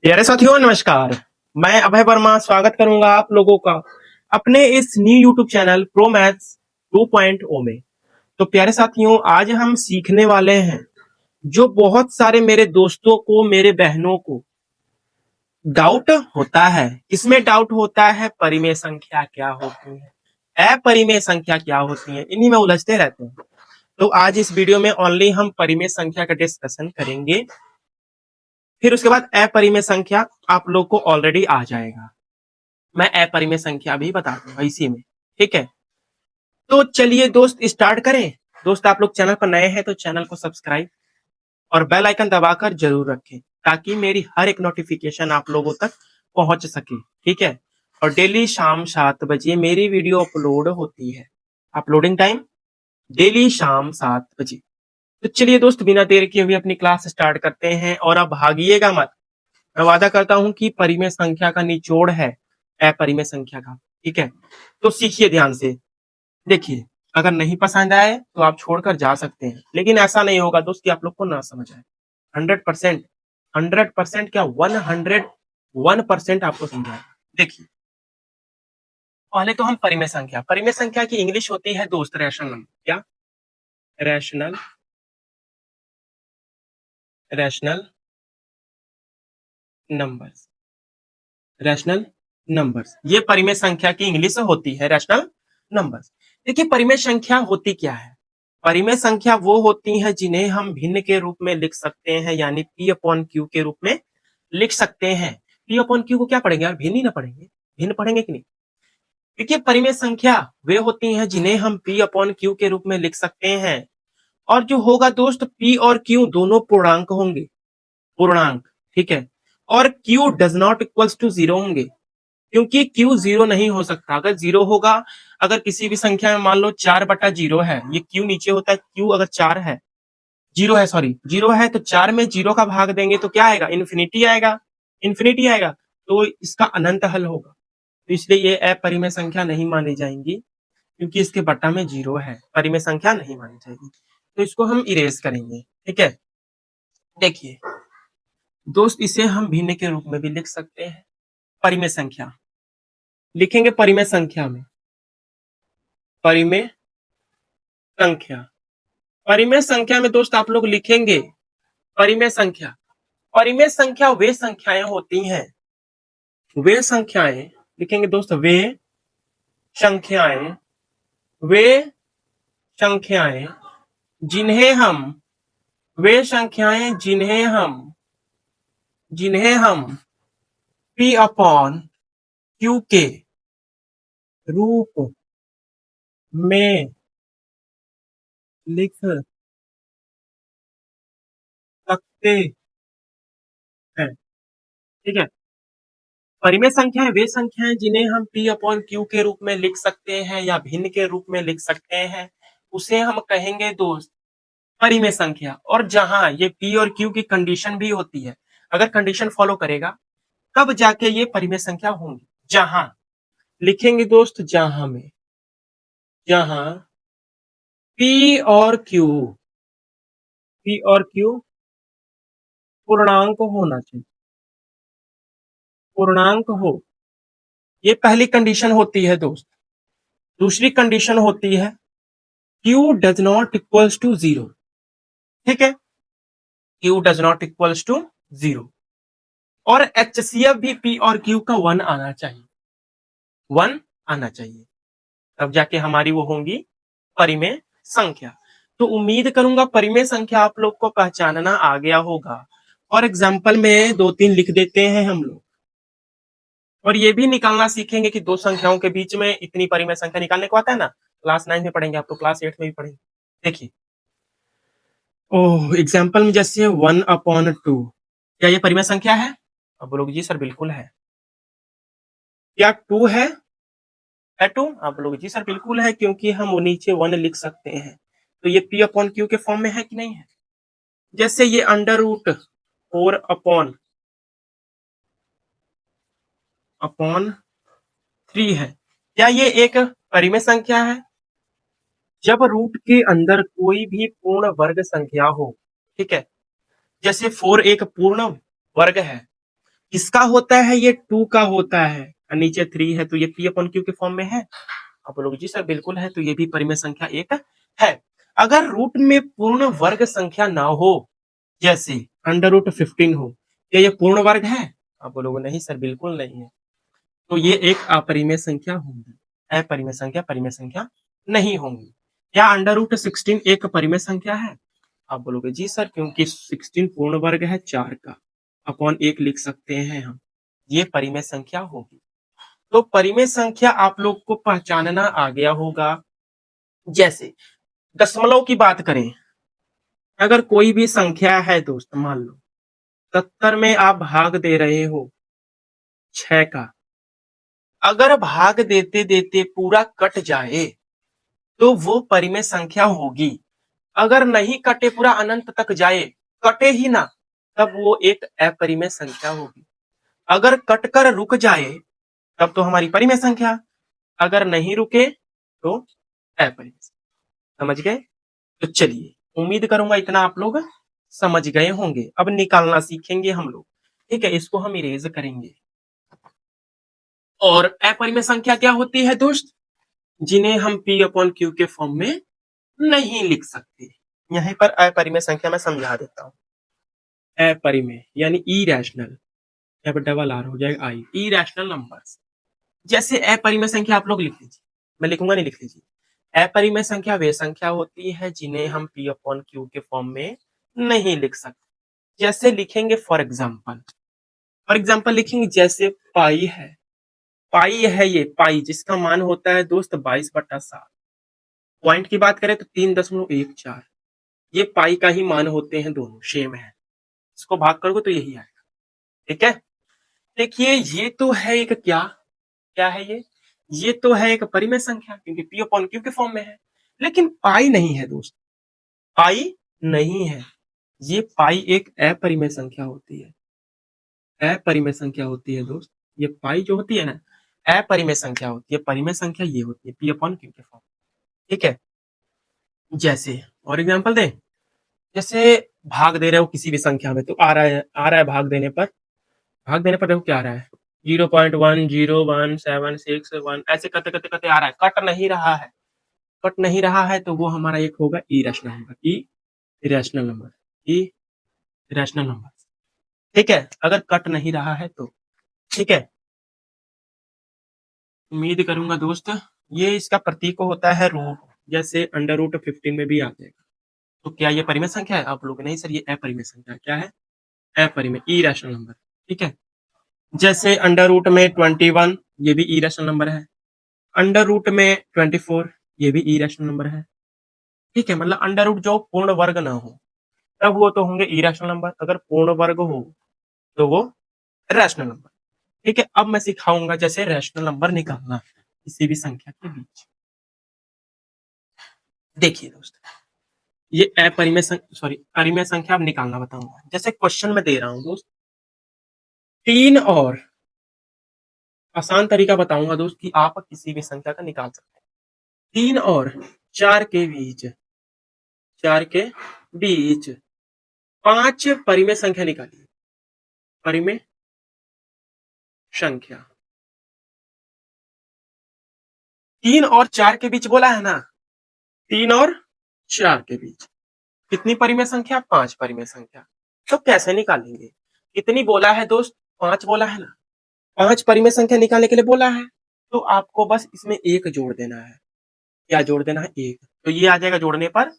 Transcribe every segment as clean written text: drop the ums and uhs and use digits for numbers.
प्यारे साथियों नमस्कार। मैं अभय वर्मा स्वागत करूंगा आप लोगों का अपने इस new YouTube channel pro maths 2.0 में। तो प्यारे साथियों आज हम सीखने वाले हैं जो बहुत सारे मेरे दोस्तों को मेरे बहनों को डाउट होता है। किसमें डाउट होता है? परिमेय संख्या क्या होती है, अपरिमेय संख्या क्या होती है, इन्हीं में उलझते रहते हैं। तो आज इस वीडियो में ओनली हम परिमेय संख्या का डिस्कशन करेंगे, फिर उसके बाद अपरिमेय संख्या आप लोग को ऑलरेडी आ जाएगा। मैं अपरिमेय संख्या भी बता दूंगा इसी में, ठीक है। तो चलिए दोस्त स्टार्ट करें। दोस्त आप लोग चैनल पर नए हैं तो चैनल को सब्सक्राइब और बेल आइकन दबाकर जरूर रखें ताकि मेरी हर एक नोटिफिकेशन आप लोगों तक पहुंच सके, ठीक है। और डेली शाम 7 बजे मेरी वीडियो अपलोड होती है। अपलोडिंग टाइम डेली शाम 7 बजे। तो चलिए दोस्त बिना देर किए हुए अपनी क्लास स्टार्ट करते हैं और अब भागिएगा मत। मैं वादा करता हूं कि परिमेय संख्या का निचोड़ है अपरिमेय संख्या का, ठीक है। तो सीखिए ध्यान से। देखिए अगर नहीं पसंद आए तो आप छोड़कर जा सकते हैं, लेकिन ऐसा नहीं होगा दोस्त कि आप लोग को ना समझ आए। 100%, 100% क्या 101% आपको समझाए। देखिए पहले तो हम परिमेय संख्या की इंग्लिश होती है दोस्त रैशनल नंबर। क्या? Rational rational numbers. Rational numbers ये परिमेय संख्या की इंग्लिश होती है, रैशनल नंबर्स। देखिए परिमेय संख्या होती क्या है? परिमेय संख्या वो होती है जिन्हें हम भिन्न के रूप में लिख सकते हैं, यानी पी अपॉन क्यू के रूप में लिख सकते हैं। पी अपॉन क्यू को क्या पढ़ेंगे यार? भिन्न ही ना पढ़ेंगे, भिन्न पढ़ेंगे कि नहीं? देखिए परिमेय संख्या वे होती हैं जिन्हें हम पी अपॉन क्यू के रूप में लिख सकते हैं। और जो होगा दोस्त, पी और क्यू दोनों पूर्णांक होंगे, पूर्णांक, ठीक है। और q does not equals to zero होंगे, क्योंकि क्यू जीरो नहीं हो सकता। अगर जीरो होगा, अगर किसी भी संख्या में मान लो 4/0 है, ये क्यू नीचे होता है, क्यू अगर 4 है, जीरो है, सॉरी जीरो है, तो 4 में जीरो का भाग देंगे तो क्या आएगा? इन्फिनिटी आएगा, इन्फिनिटी आएगा। तो इसका अनंत हल होगा। तो इसलिए ये अपरिमेय संख्या नहीं मानी जाएंगी, क्योंकि इसके बट्टा में जीरो है, परिमेय संख्या नहीं मानी जाएगी। तो इसको हम इरेज करेंगे, ठीक है। देखिए दोस्त इसे हम भिन्न के रूप में भी लिख सकते हैं। परिमेय संख्या लिखेंगे, परिमेय संख्या में परिमेय संख्या, परिमेय संख्या में दोस्त आप लोग लिखेंगे परिमेय संख्या। परिमेय संख्या वे संख्याएं होती हैं, वे संख्याएं लिखेंगे दोस्त, वे संख्याएं, वे संख्याएं जिन्हें हम, वे संख्याएं जिन्हें हम पी अपॉन क्यू के रूप में लिख सकते हैं, ठीक है। परिमेय संख्याएं वे संख्याएं जिन्हें हम पी अपॉन क्यू के रूप में लिख सकते हैं या भिन्न के रूप में लिख सकते हैं, उसे हम कहेंगे दोस्त परिमेय संख्या। और जहां ये पी और क्यू की कंडीशन भी होती है, अगर कंडीशन फॉलो करेगा तब जाके ये परिमेय संख्या होंगी। जहां लिखेंगे दोस्त, जहां पी और क्यू, पी और क्यू पूर्णांक होना चाहिए, पूर्णांक हो, ये पहली कंडीशन होती है दोस्त। दूसरी कंडीशन होती है q does not equals to zero, ठीक है। Q does not equals to zero. और एचसीएफ भी पी और क्यू का 1 आना चाहिए, 1 आना चाहिए, तब जाके हमारी वो होंगी परिमेय संख्या। तो उम्मीद करूंगा परिमेय संख्या आप लोग को पहचानना आ गया होगा। और एग्जाम्पल में 2-3 लिख देते हैं हम लोग, और ये भी निकालना सीखेंगे कि दो संख्याओं के बीच में इतनी परिमेय संख्या निकालने को आता है ना। क्लास 9 में पढ़ेंगे, आप तो क्लास 8 में भी पढ़ेंगे। देखिए ओह, एग्जाम्पल में जैसे 1/2, क्या ये परिमेय संख्या है? अब बोलोगे जी सर बिल्कुल है। क्या 2 है 2? आप बोलोगे जी सर बिल्कुल है, क्योंकि हम वो नीचे 1 लिख सकते हैं। तो ये पी अपॉन क्यू के फॉर्म में है कि नहीं है? जैसे ये √4 अपॉन 3 है, क्या ये एक परिमेय संख्या है? जब रूट के अंदर कोई भी पूर्ण वर्ग संख्या हो, ठीक है, जैसे 4 एक पूर्ण वर्ग है, किसका होता है, ये 2 का होता है, और नीचे 3 है, तो ये p अपॉन क्यू के फॉर्म में है। आप बोलोगे जी सर बिल्कुल है, तो ये भी परिमेय संख्या एक है। अगर रूट में पूर्ण वर्ग संख्या ना हो, जैसे √15 हो, क्या ये पूर्ण वर्ग है? आप बोलोगे नहीं सर बिल्कुल नहीं है, तो ये एक अपरिमेय संख्या होगी। अपरिमेय संख्या परिमेय संख्या नहीं होंगी। क्या √16 एक परिमेय संख्या है? आप बोलोगे जी सर क्योंकि 16 पूर्ण वर्ग है 4 का, अपॉन 1 लिख सकते हैं हम, ये परिमेय संख्या होगी। तो परिमेय संख्या आप लोग को पहचानना आ गया होगा। जैसे दशमलव की बात करें, अगर कोई भी संख्या है दोस्त, मान लो 70 में आप भाग दे रहे हो 6 का, अगर भाग देते देते पूरा कट जाए तो वो परिमेय संख्या होगी। अगर नहीं कटे, पूरा अनंत तक जाए, कटे ही ना, तब वो एक अपरिमेय संख्या होगी। अगर कटकर रुक जाए तब तो हमारी परिमेय संख्या, अगर नहीं रुके तो अपरिमेय। समझ गए? तो चलिए, उम्मीद करूंगा इतना आप लोग समझ गए होंगे। अब निकालना सीखेंगे हम लोग, ठीक है, इसको हम इरेज करेंगे। और अपरिमेय संख्या क्या होती है दोस्त? जिन्हें हम p अपॉन क्यू के फॉर्म में नहीं लिख सकते। यहीं पर अपरिमेय संख्या मैं समझा देता हूं। अपरिमेय यानी इरेशनल, अब डबल आर हो जाएगा आई, इरेशनल नंबर्स। जैसे अपरिमेय संख्या आप लोग लिख लीजिए, मैं लिखूंगा नहीं, लिख लीजिए। अपरिमेय संख्या वे संख्या होती है जिन्हें हम p अपॉन क्यू के फॉर्म में नहीं लिख सकते। जैसे लिखेंगे फॉर एग्जाम्पल लिखेंगे, जैसे पाई है, पाई है, ये पाई जिसका मान होता है दोस्त 22/7। पॉइंट की बात करें तो 3.14, ये पाई का ही मान होते हैं, दोनों सेम है। इसको भाग करोगे तो यही आएगा, ठीक है। देखिए ये तो है एक क्या क्या है ये तो है एक परिमेय संख्या, क्योंकि p अपॉन क्यू के फॉर्म में है। लेकिन पाई नहीं है दोस्त, पाई नहीं है। ये पाई एक अपरिमेय संख्या होती है, अपरिमेय संख्या होती है दोस्त। ये पाई जो होती है ना, अपरिमेय संख्या होती है। परिमेय संख्या ये होती है p अपॉन क्यू के फॉर्म, ठीक है। जैसे और एग्जांपल दें, जैसे भाग दे रहे हो किसी भी संख्या में, तो आ रहा है भाग देने पर देखो क्या आ रहा है, 0.10176 ऐसे करते करते करते आ रहा है, कट नहीं रहा है, तो वो हमारा एक होगा irrational number, irrational number, irrational number, ठीक है। अगर कट नहीं रहा है तो, ठीक है। उम्मीद करूंगा दोस्त, ये इसका प्रतीक होता है रूट, जैसे √15 में भी आ जाएगा। तो क्या ये परिमेय संख्या है? आप लोग नहीं सर ये अपरिमेय संख्या। क्या है? अपरिमेय, इरेशनल नंबर, ठीक है। जैसे अंडर रूट में 21, ये भी इरेशनल नंबर है। अंडर रूट में 24, ये भी इरेशनल नंबर है, ठीक है। मतलब अंडर रूट जो पूर्ण वर्ग ना हो तब वो तो होंगे इरेशनल नंबर, अगर पूर्ण वर्ग हो तो वो रैशनल नंबर, ठीक है। अब मैं सिखाऊंगा जैसे रैशनल नंबर निकालना किसी भी संख्या के बीच। देखिए दोस्त, ये परिमेय संख्या अब निकालना बताऊंगा। जैसे क्वेश्चन में दे रहा हूं दोस्त, 3 और आसान तरीका बताऊंगा दोस्त कि आप किसी भी संख्या का निकाल सकते हैं। 3 और 4 के बीच, 5 परिमेय संख्या निकालिए। परिमेय संख्या 3 और 4 के बीच बोला है ना, 3 और 4 के बीच कितनी परिमेय संख्या? 5 परिमेय संख्या। तो कैसे निकालेंगे? कितनी बोला है दोस्त? 5 बोला है ना। 5 परिमेय संख्या निकालने के लिए बोला है, तो आपको बस इसमें 1 जोड़ देना है। क्या जोड़ देना है? 1। तो ये आ जाएगा, जोड़ने पर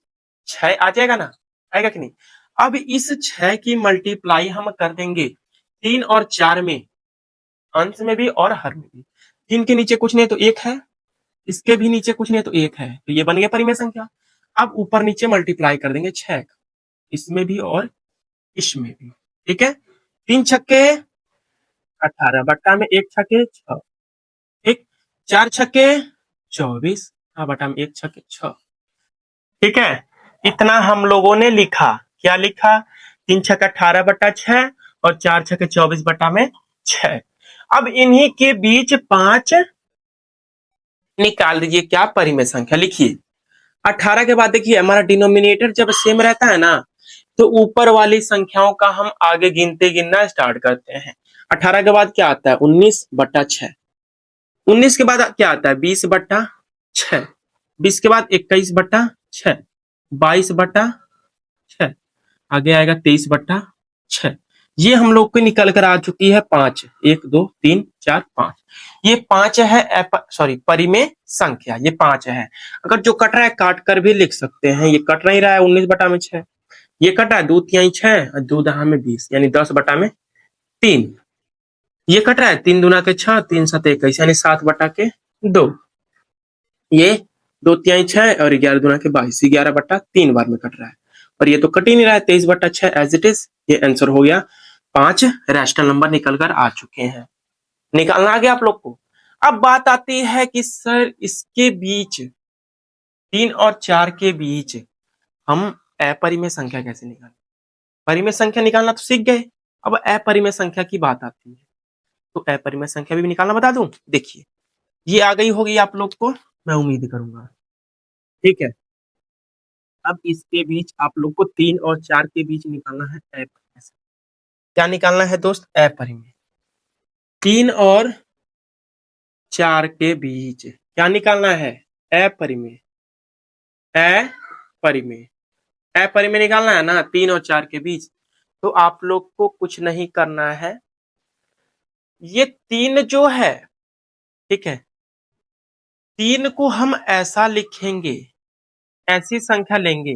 6 आ जाएगा ना, आएगा कि नहीं? अब इस 6 की मल्टीप्लाई हम कर देंगे 3 और 4 में, अंश में भी और हर में भी। 3 के नीचे कुछ नहीं तो 1 है, इसके भी नीचे कुछ नहीं तो 1 है, तो ये बन गया परिमेय संख्या। अब ऊपर नीचे मल्टीप्लाई कर देंगे 6, इसमें भी और इसमें भी, ठीक है। 3 छक्के 18, बट्टा में 1 छक्के 6, ठीक। 4 छक्के 24, हाँ बटा में 1 छक्के 6, ठीक है। इतना हम लोगों ने लिखा। क्या लिखा? 3 छक्का 18/6 और 4 छक्के 24/6। अब इन्हीं के बीच 5 निकाल दीजिए। क्या? परिमेय संख्या। लिखिए 18 के बाद देखिए हमारा डिनोमिनेटर जब सेम रहता है ना, तो ऊपर वाली संख्याओं का हम आगे गिनना स्टार्ट करते हैं। 18 के बाद क्या आता है 19/6। 19 के बाद क्या आता है 20/6। 20 के बाद 21/6। 22/6। आगे आएगा 23/6। ये हम लोग को निकल कर आ चुकी है 5। 1 2 3 4 5। ये 5 है परिमेय संख्या, ये 5 है। अगर जो कट रहा है काट कर भी लिख सकते हैं, ये कट नहीं रहा है 19/6। ये कटा है 2 तिहाई 6 और 2 दहा में 20 यानी 10/3। ये कट रहा है 3 दूना के 6 3 7 21 यानी 7/2। ये 2 तिहाई 6 और 11 दूना के 22 11/3 बार में कट रहा है। और ये तो कट ही नहीं रहा है 23/6 एज इट इज। ये आंसर हो गया 5 रैशनल नंबर निकल कर आ चुके हैं। निकालना आ गया आप लोग को। अब बात आती है कि सर इसके बीच 3 और 4 के बीच हम अपरिमेय संख्या कैसे निकालें। परिमेय संख्या निकालना तो सीख गए, अब अपरिमेय संख्या की बात आती है। तो अपरिमेय संख्या भी निकालना बता दूं। देखिए ये आ गई होगी आप लोग को, मैं उम्मीद करूंगा। ठीक है, अब इसके बीच आप लोग को 3 और 4 के बीच निकालना है अपरिमेय। क्या निकालना है दोस्त अपरिमेय। 3 और 4 के बीच क्या निकालना है अपरिमेय। अपरिमेय अपरिमेय निकालना है ना 3 और 4 के बीच। तो आप लोग को कुछ नहीं करना है, ये 3 जो है, ठीक है, 3 को हम ऐसा लिखेंगे, ऐसी संख्या लेंगे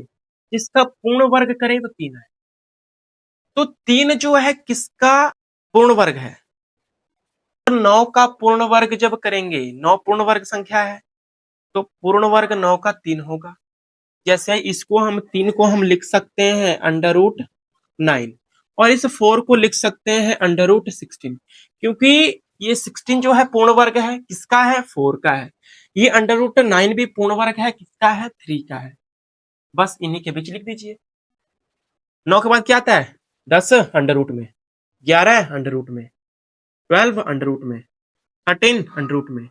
जिसका पूर्ण वर्ग करें तो 3 है। तो 3 जो है किसका पूर्ण वर्ग है। 9 का पूर्ण वर्ग जब करेंगे, 9 पूर्ण वर्ग संख्या है, तो पूर्ण वर्ग 9 का 3 होगा। जैसे इसको हम 3 को हम लिख सकते हैं √9 और इस 4 को लिख सकते हैं √16, क्योंकि ये 16 जो है पूर्ण वर्ग है, किसका है 4 का है। ये √9 भी पूर्ण वर्ग है, किसका है 3 का है। बस इन्हीं के बीच लिख दीजिए। 9 के बाद क्या आता है 10 अंडर में, 11 अंडर में, 12 अंडर में, 13 अंडर में,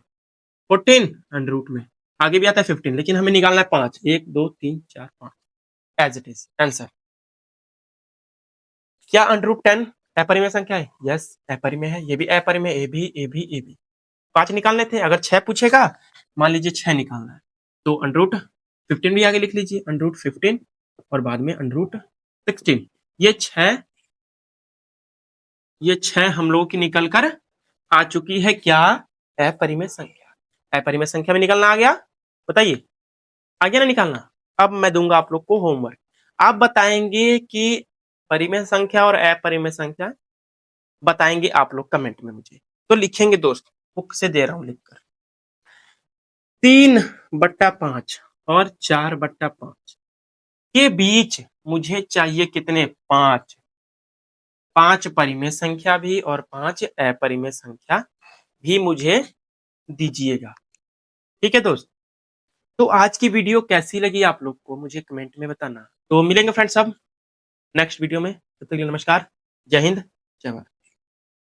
14 अंडर में, आगे भी आता है 15, लेकिन हमें निकालना है 5। 1 2 3 4 5 एज इट इज आंसर। क्या √10 अपरिमेय संख्या है। यस अपरिमेय है, ये भी अपरिमेय, ए भी 5 निकालने थे। अगर 6 पूछेगा, मान लीजिए 6 निकालना है, तो √15 भी आगे लिख लीजिए √15 और बाद में √16। ये 6 हम लोगों की निकल कर आ चुकी है क्या अपरिमेय संख्या। अपरिमेय संख्या में निकलना आ गया, बताइए आ गया ना निकालना। अब मैं दूंगा आप लोग को होमवर्क, आप बताएंगे कि परिमेय संख्या और अपरिमेय संख्या बताएंगे आप लोग कमेंट में मुझे। तो लिखेंगे दोस्त, बुक से दे रहा हूं लिखकर। 3/5 और 4/5 के बीच मुझे चाहिए कितने 5। 5 परिमेय संख्या भी और 5 अपरिमेय संख्या भी मुझे दीजिएगा। ठीक है दोस्त, तो आज की वीडियो कैसी लगी आप लोग को मुझे कमेंट में बताना। तो मिलेंगे फ्रेंड्स अब नेक्स्ट वीडियो में, तब तक के लिए नमस्कार, जय हिंद, जय भारत।